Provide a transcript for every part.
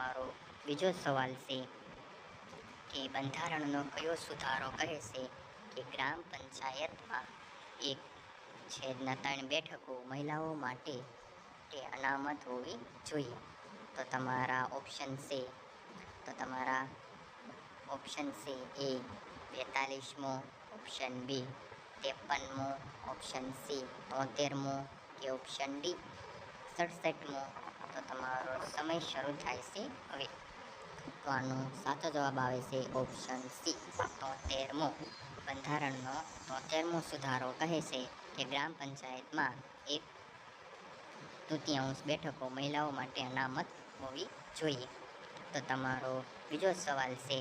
મારો બીજો સવાલ છે કે બંધારણનો કયો સુધારો કહે છે કે ગ્રામ પંચાયતમાં 1/3 બેઠકો મહિલાઓ માટે તે અનામત હોવી જોઈએ? તો તમારા ઓપ્શન છે એ 42મો, ઓપ્શન બી 53મો, ઓપ્શન સી 73મો કે ઓપ્શન ડી 67મો. તો તમારો સમય શરૂ થાય છે હવે. તો આનો સાચો જવાબ આવે છે ઓપ્શન સી 73મો. બંધારણનો 73મો સુધારો કહે છે કે ગ્રામ પંચાયતમાં 1/3 બેઠકો મહિલાઓ માટે અનામત હોવી જોઈએ. તો તમારો બીજો સવાલ છે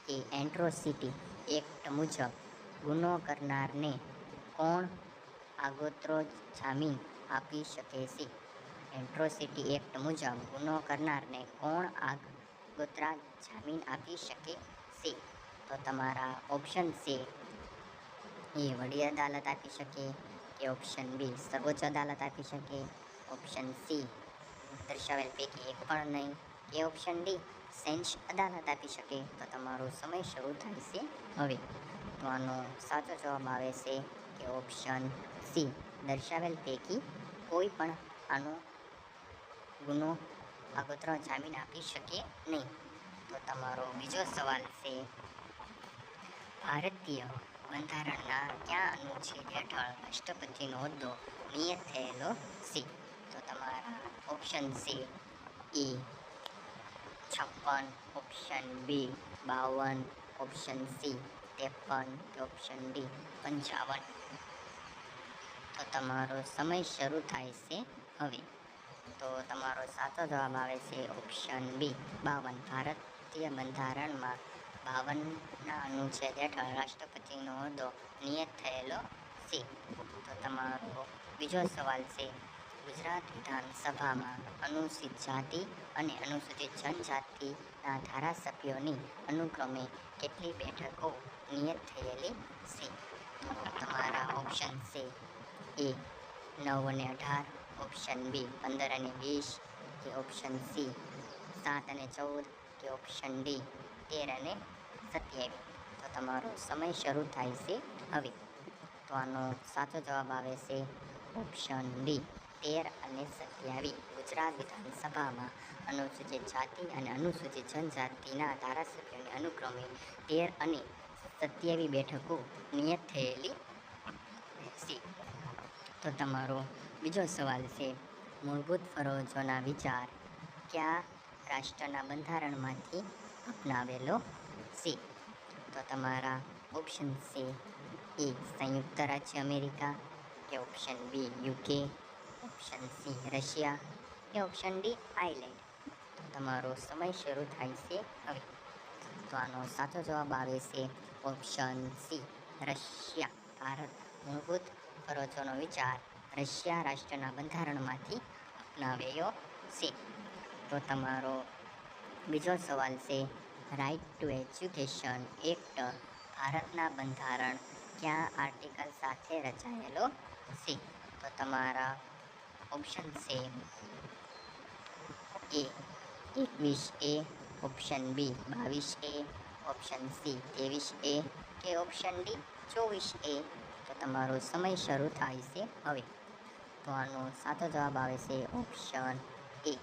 કે એટ્રોસિટી એક્ટ મુજબ ગુનો કરનારને કોણ આગોતરો જામીન આપી શકે છે? એટ્રોસિટી એક્ટ મુજબ ગુનો કરનારને કોણ આગોતરા જામીન આપી શકે છે? તો તમારા ઓપ્શન છે એ વડી અદાલત આપી શકે કે ઓપ્શન બી સર્વોચ્ચ અદાલત આપી શકે, ઓપ્શન સી દર્શાવેલ પૈકી એક પણ નહીં કે ઓપ્શન ડી સેન્સ અદાલત આપી શકે. તો તમારો સમય શરૂ થાય છે હવે. તો આનો સાચો જવાબ આવે છે કે ઓપ્શન સી દર્શાવેલ પૈકી કોઈ પણ આનો ગુનો આગોતરો જામીન આપી શકે નહીં. તો તમારો બીજો સવાલ છે ભારતીય બંધારણના કયા અનુચ્છેદ હેઠળ રાષ્ટ્રપતિનો હોદ્દો નિયત થયેલો છે? તો તમારા ઓપ્શન છે એ 56, ઓપ્શન બી 52, ઓપ્શન સી 53 કે ઓપ્શન ડી 55. તો તમારો સમય શરૂ થાય છે હવે. તો તમારો સાચો જવાબ આવે છે ઓપ્શન બી 52. ભારતીય બંધારણમાં 52ના અનુચ્છેદ હેઠળ રાષ્ટ્રપતિનો હોદ્દો નિયત થયેલો છે. તો તમારો બીજો સવાલ છે ગુજરાત વિધાનસભામાં અનુસૂચિત જાતિ અને અનુસૂચિત જનજાતિના ધારાસભ્યોની અનુક્રમે કેટલી બેઠકો નિયત થયેલી છે? તો તમારા ઓપ્શન છે એ 9 અને 18, ઓપ્શન બી 15 અને 20 કે ઓપ્શન સી 7 અને 14 કે ઓપ્શન ડી 13 અને 27. તો તમારો સમય શરૂ થાય છે હવે. તો આનો સાચો જવાબ આવે છે ઓપ્શન ડી 13 અને 27. ગુજરાત વિધાનસભામાં અનુસૂચિત જાતિ અને અનુસૂચિત જનજાતિના ધારાસભ્યોને અનુક્રમે 13 અને 27 બેઠકો નિયત થયેલી છે. તો તમારો બીજો સવાલ છે મૂળભૂત ફરજોના વિચાર કયા રાષ્ટ્રના બંધારણમાંથી અપનાવેલો છે? તો તમારા ઓપ્શન છે એ સંયુક્ત રાજ્ય અમેરિકા કે option B UK, option C Russia કે ઓપ્શન ડી આયર્લેન્ડ. તો તમારો સમય શરૂ થાય છે હવે. તો આનો સાચો જવાબ આવે છે ઓપ્શન સી રશિયા. ભારત મૂળભૂત ફરજોનો વિચાર રશિયા રાષ્ટ્રના બંધારણમાંથી અપનાવ્યો છે. તો તમારો બીજો સવાલ છે રાઇટ ટુ એજ્યુકેશન એક્ટ ભારતના બંધારણ કયા આર્ટિકલ સાથે રચાયેલો છે? તો તમારા ઓપ્શન છે A 21A, option B 22A, option C 23A કે ઓપ્શન ડી 24A. તો તમારો સમય શરૂ થાય છે હવે. તો આનો સાચો જવાબ આવે છે option A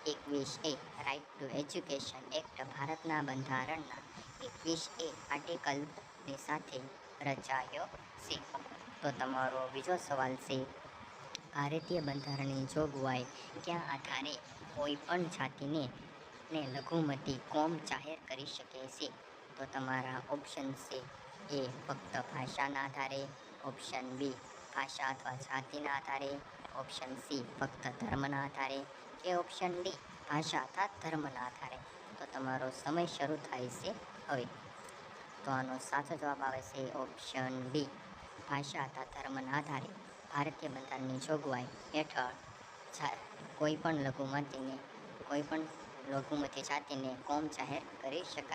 21A. Right to education act ભારતના બંધારણના 21A આર્ટિકલની સાથે રચાયો છે. તો તમારો બીજો સવાલ છે ભારતીય બંધારણની જોગવાઈ કયા આધારે કોઈ પણ જાતિને લઘુમતી કોમ જાહેર કરી શકે છે? તો તમારા ઓપ્શન છે એ ફક્ત ભાષાના આધારે, ઓપ્શન બી ભાષા અથવા જાતિના આધારે, ઓપ્શન સી ફક્ત ધર્મના આધારે કે ઓપ્શન ડી ભાષા અથવા ધર્મના આધારે. તો તમારો સમય શરૂ થાય છે હવે. તો આનો સાચો જવાબ આવે છે ઓપ્શન ડી ભાષા અથવા ધર્મના આધારે ભારતીય બંધારણની જોગવાઈ હેઠળ કોઈ પણ લઘુમતી જાતિને કોમ જાહેર કરી શકાય